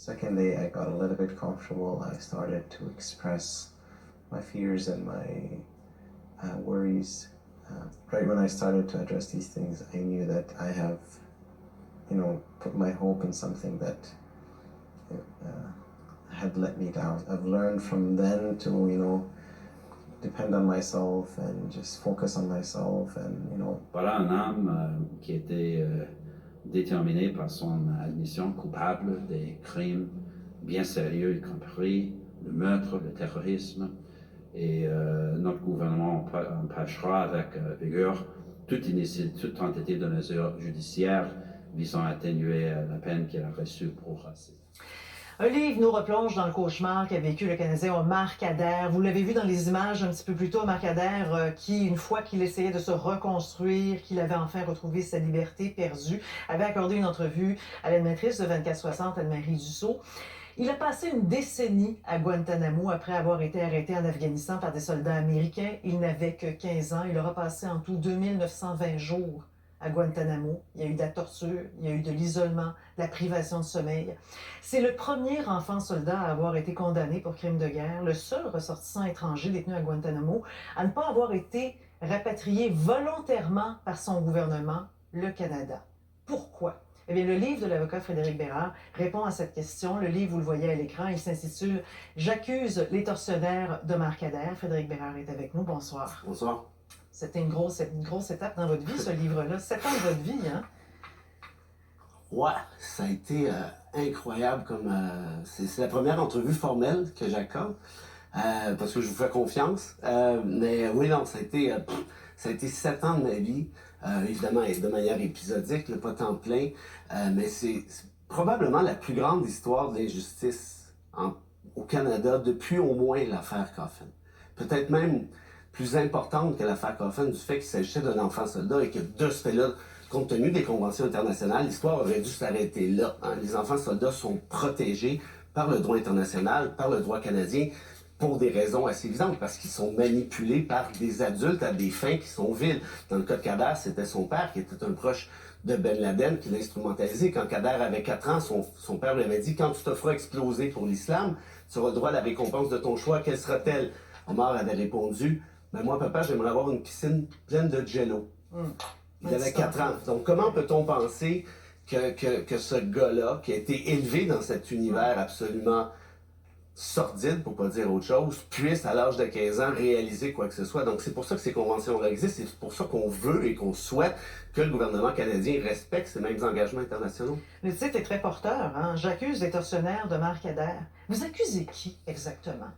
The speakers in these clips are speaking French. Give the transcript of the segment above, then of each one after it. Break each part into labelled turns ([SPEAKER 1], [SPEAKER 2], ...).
[SPEAKER 1] second day I got a little bit comfortable. I started to express my fears and my worries. Right when I started to address these things, I knew that I have, put my hope in something that had let me down. I've learned from then to, depend on myself and just focus on myself and.
[SPEAKER 2] Voilà un homme qui était déterminé par son admission coupable des crimes bien sérieux, y compris le meurtre, le terrorisme. Et notre gouvernement empêchera avec vigueur toute tentative de mesure judiciaire visant à atténuer la peine qu'il a reçue pour racisme.
[SPEAKER 3] Un livre nous replonge dans le cauchemar qu'a vécu le Canadien Omar Khadr. Vous l'avez vu dans les images un petit peu plus tôt, Omar Khadr, qui, une fois qu'il essayait de se reconstruire, qu'il avait enfin retrouvé sa liberté perdue, avait accordé une entrevue à l'animatrice de 24/60, Anne-Marie Dussault. Il a passé une décennie à Guantanamo après avoir été arrêté en Afghanistan par des soldats américains. Il n'avait que 15 ans. Il aura passé en tout 2920 jours à Guantanamo. Il y a eu de la torture, il y a eu de l'isolement, de la privation de sommeil. C'est le premier enfant soldat à avoir été condamné pour crime de guerre, le seul ressortissant étranger détenu à Guantanamo à ne pas avoir été rapatrié volontairement par son gouvernement, le Canada. Pourquoi? Eh bien, le livre de l'avocat Frédéric Bérard répond à cette question. Le livre, vous le voyez à l'écran, il s'intitule « J'accuse les tortionnaires d'Omar Khadr ». Frédéric Bérard est avec nous. Bonsoir.
[SPEAKER 4] Bonsoir.
[SPEAKER 3] C'était une grosse étape dans votre vie, ce livre-là. 7 ans de votre vie, hein?
[SPEAKER 4] Ouais, ça a été incroyable. C'est la première entrevue formelle que j'accorde, parce que je vous fais confiance. Mais oui, non, ça a été 7 ans de ma vie, évidemment de manière épisodique, pas temps plein, mais c'est probablement la plus grande histoire de l'injustice au Canada depuis au moins l'affaire Coffin. Peut-être même plus importante que l'affaire Coffin du fait qu'il s'agissait d'un enfant soldat et que de ce fait-là, compte tenu des conventions internationales, l'histoire aurait dû s'arrêter là. Hein. Les enfants soldats sont protégés par le droit international, par le droit canadien, pour des raisons assez évidentes, parce qu'ils sont manipulés par des adultes à des fins qui sont viles. Dans le cas de Khadr, c'était son père qui était un proche de Ben Laden qui l'a instrumentalisé. Quand Khadr avait 4 ans, son père lui avait dit « Quand tu te feras exploser pour l'islam, tu auras le droit à la récompense de ton choix. Quelle sera-t-elle? » Omar avait répondu « Ben moi, papa, j'aimerais avoir une piscine pleine de jello. Il avait 4 ans. Donc, comment peut-on penser que ce gars-là, qui a été élevé dans cet univers absolument sordide, pour pas dire autre chose, puisse, à l'âge de 15 ans, réaliser quoi que ce soit? Donc, c'est pour ça que ces conventions-là existent. C'est pour ça qu'on veut et qu'on souhaite que le gouvernement canadien respecte ces mêmes engagements internationaux.
[SPEAKER 3] Le titre est très porteur, hein? J'accuse les tortionnaires d'Omar Khadr. Vous accusez qui, exactement?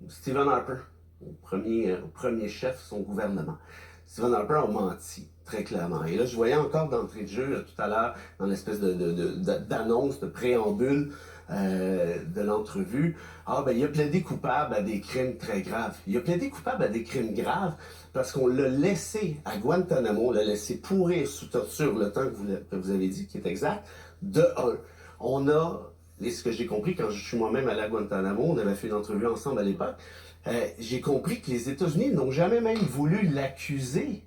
[SPEAKER 4] Stephen Harper, au premier chef de son gouvernement. Stephen Harper a menti, très clairement. Et là, je voyais encore d'entrée de jeu, là, tout à l'heure, dans l'espèce d'annonce, de préambule de l'entrevue. Ah, ben, il a plaidé coupable à des crimes très graves. Il a plaidé coupable à des crimes graves parce qu'on l'a laissé à Guantanamo, on l'a laissé pourrir sous torture le temps que vous avez dit, qui est exact, de un. On a, et ce que j'ai compris quand je suis moi-même allé à Guantanamo, on avait fait une entrevue ensemble à l'époque, j'ai compris que les États-Unis n'ont jamais même voulu l'accuser.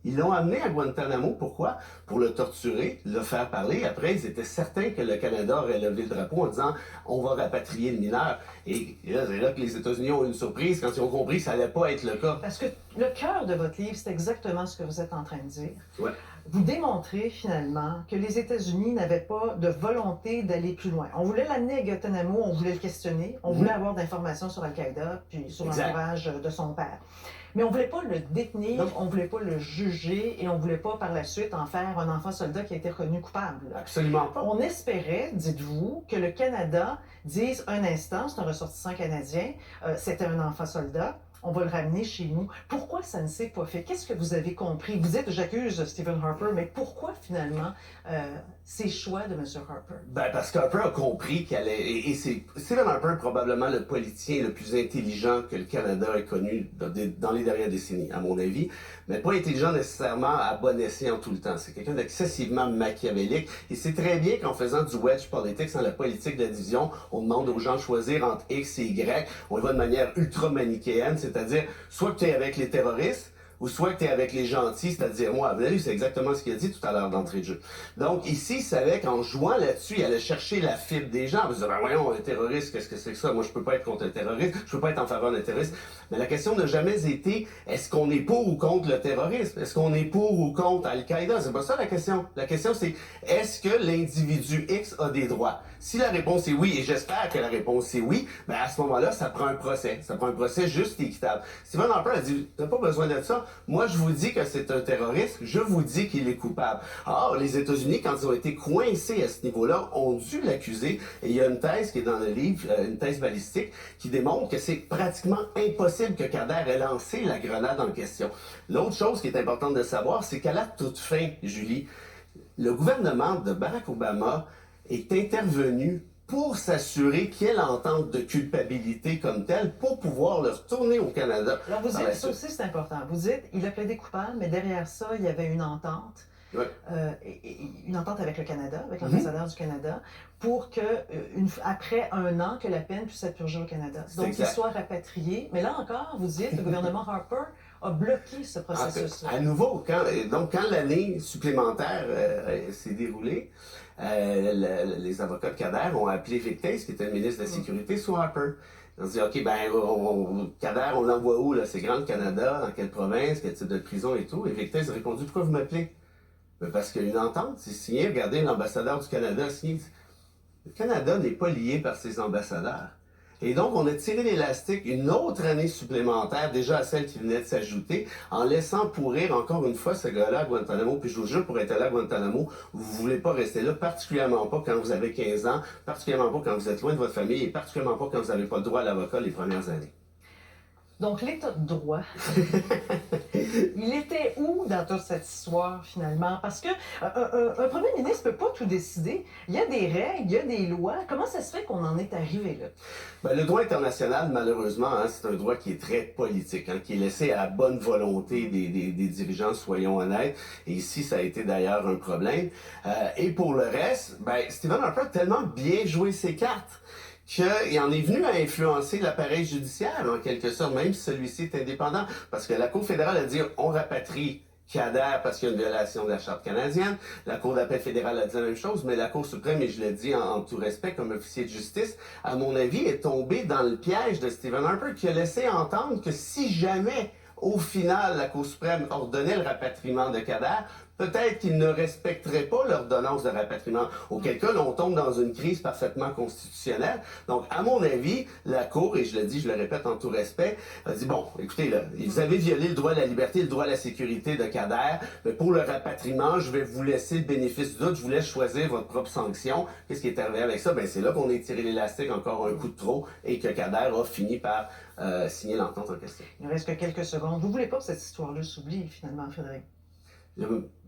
[SPEAKER 4] Ils l'ont amené à Guantanamo. Pourquoi? Pour le torturer, le faire parler. Après, ils étaient certains que le Canada aurait levé le drapeau en disant « On va rapatrier le mineur ». Et là, c'est là que les États-Unis ont eu une surprise quand ils ont compris que ça n'allait pas être le cas.
[SPEAKER 3] Parce que le cœur de votre livre, c'est exactement ce que vous êtes en train de dire.
[SPEAKER 4] Ouais.
[SPEAKER 3] Vous démontrez finalement que les États-Unis n'avaient pas de volonté d'aller plus loin. On voulait l'amener à Guantanamo, on voulait le questionner, on voulait avoir d'informations sur Al-Qaïda, puis sur l'entourage de son père. Mais on ne voulait pas le détenir, on ne voulait pas le juger et on ne voulait pas par la suite en faire un enfant soldat qui a été reconnu coupable.
[SPEAKER 4] Absolument pas.
[SPEAKER 3] On espérait, dites-vous, que le Canada dise un instant, c'est un ressortissant canadien, c'était un enfant soldat, on va le ramener chez nous. Pourquoi ça ne s'est pas fait? Qu'est-ce que vous avez compris? Vous dites, j'accuse Stephen Harper, mais pourquoi finalement ces choix de M. Harper?
[SPEAKER 4] Ben, parce qu'Harper a compris qu'elle est... Et c'est Stephen Harper, probablement le politicien le plus intelligent que le Canada ait connu dans les dernières décennies, à mon avis. Mais pas intelligent nécessairement à bon escient en tout le temps. C'est quelqu'un d'excessivement machiavélique. Et c'est très bien qu'en faisant du wedge politics, dans la politique de la division, on demande aux gens de choisir entre X et Y. On y va de manière ultra manichéenne, c'est-à-dire soit que tu es avec les terroristes, ou soit que tu es avec les gentils, c'est-à-dire moi. Vous avez vu, c'est exactement ce qu'il a dit tout à l'heure d'entrée de jeu. Donc ici, il savait qu'en jouant là-dessus, il allait chercher la fibre des gens. Vous dites, ben voyons, un terroriste, qu'est-ce que c'est que ça? Moi, je peux pas être contre un terroriste, je peux pas être en faveur d'un terroriste. Mais la question n'a jamais été, est-ce qu'on est pour ou contre le terrorisme? Est-ce qu'on est pour ou contre Al-Qaïda? C'est pas ça la question. La question, c'est, est-ce que l'individu X a des droits? Si la réponse est oui, et j'espère que la réponse est oui, ben à ce moment-là, ça prend un procès. Ça prend un procès juste et équitable. Stephen Harper a dit, t'as pas besoin de ça. Moi, je vous dis que c'est un terroriste. Je vous dis qu'il est coupable. Or, les États-Unis, quand ils ont été coincés à ce niveau-là, ont dû l'accuser. Et il y a une thèse qui est dans le livre, une thèse balistique, qui démontre que c'est pratiquement impossible que Kader ait lancé la grenade en question. L'autre chose qui est importante de savoir, c'est qu'à la toute fin, Julie, le gouvernement de Barack Obama est intervenu pour s'assurer qu'il y ait l'entente de culpabilité comme telle pour pouvoir le retourner au Canada.
[SPEAKER 3] Alors vous dites, ça aussi c'est important, vous dites, il a plaidé coupable, mais derrière ça, il y avait une entente.
[SPEAKER 4] Ouais.
[SPEAKER 3] Une entente avec le Canada, avec l'ambassadeur du Canada, pour que, après un an, que la peine puisse être purgée au Canada. Donc, qu'il soit rapatrié. Mais là encore, vous dites, le gouvernement Harper a bloqué ce processus-là.
[SPEAKER 4] À nouveau, quand l'année supplémentaire s'est déroulée, les avocats de Kader ont appelé Vic Tase, qui était le ministre de la Sécurité, sous Harper. Ils ont dit, OK, Kader, on l'envoie où, là? C'est Grand Canada, dans quelle province, quel type de prison et tout. Et Vic Tase a répondu, pourquoi vous m'appelez? Parce qu'il y a une entente, c'est signé. Regardez, l'ambassadeur du Canada a signé. Le Canada n'est pas lié par ses ambassadeurs. Et donc, on a tiré l'élastique une autre année supplémentaire, déjà à celle qui venait de s'ajouter, en laissant pourrir encore une fois ce gars-là à Guantanamo. Puis je vous jure, pour être allé à Guantanamo, vous ne voulez pas rester là, particulièrement pas quand vous avez 15 ans, particulièrement pas quand vous êtes loin de votre famille, et particulièrement pas quand vous n'avez pas le droit à l'avocat les premières années.
[SPEAKER 3] Donc, l'état de droit, il était où dans toute cette histoire, finalement? Parce que un premier ministre ne peut pas tout décider. Il y a des règles, il y a des lois. Comment ça se fait qu'on en est arrivé là?
[SPEAKER 4] Ben, le droit international, malheureusement, c'est un droit qui est très politique, qui est laissé à la bonne volonté des dirigeants, soyons honnêtes. Et ici, ça a été d'ailleurs un problème. Et pour le reste, Stephen Harper a tellement bien joué ses cartes qu'il en est venu à influencer l'appareil judiciaire, en quelque sorte, même si celui-ci est indépendant. Parce que la Cour fédérale a dit « on rapatrie Kader parce qu'il y a une violation de la Charte canadienne ». La Cour d'appel fédérale a dit la même chose, mais la Cour suprême, et je le dis en tout respect comme officier de justice, à mon avis, est tombée dans le piège de Stephen Harper, qui a laissé entendre que si jamais, au final, la Cour suprême ordonnait le rapatriement de Kader, peut-être qu'ils ne respecteraient pas l'ordonnance de rapatriement, auquel cas on tombe dans une crise parfaitement constitutionnelle. Donc, à mon avis, la Cour, et je le dis, je le répète en tout respect, a dit, bon, écoutez, là, vous avez violé le droit à la liberté, le droit à la sécurité de Kader, mais pour le rapatriement, je vais vous laisser le bénéfice du doute, je vous laisse choisir votre propre sanction. Qu'est-ce qui est arrivé avec ça? C'est là qu'on a tiré l'élastique encore un coup de trop et que Kader a fini par signer l'entente en question.
[SPEAKER 3] Il ne reste que quelques secondes. Vous ne voulez pas que cette histoire-là s'oublie, finalement, Frédéric?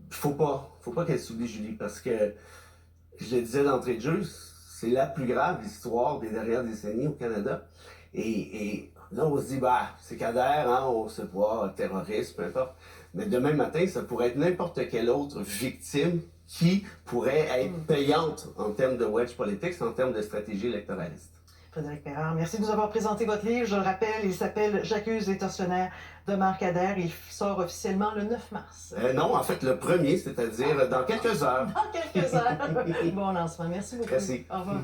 [SPEAKER 4] Faut pas qu'elle s'oublie, Julie, parce que, je le disais d'entrée de jeu, c'est la plus grave histoire des dernières décennies au Canada. Et là, on se dit, c'est Kader, on sait pas, terroriste, peu importe. Mais demain matin, ça pourrait être n'importe quelle autre victime qui pourrait être payante en termes de wedge politics, en termes de stratégie électoraliste.
[SPEAKER 3] Frédéric Perrard, merci de nous avoir présenté votre livre. Je le rappelle, il s'appelle « J'accuse les tortionnaires de Marc Kader ». Il sort officiellement le 9 mars.
[SPEAKER 4] Non, en fait, le 1er, c'est-à-dire dans quelques heures.
[SPEAKER 3] Dans quelques heures. Bon lancement. Merci beaucoup.
[SPEAKER 4] Merci.
[SPEAKER 3] Au revoir.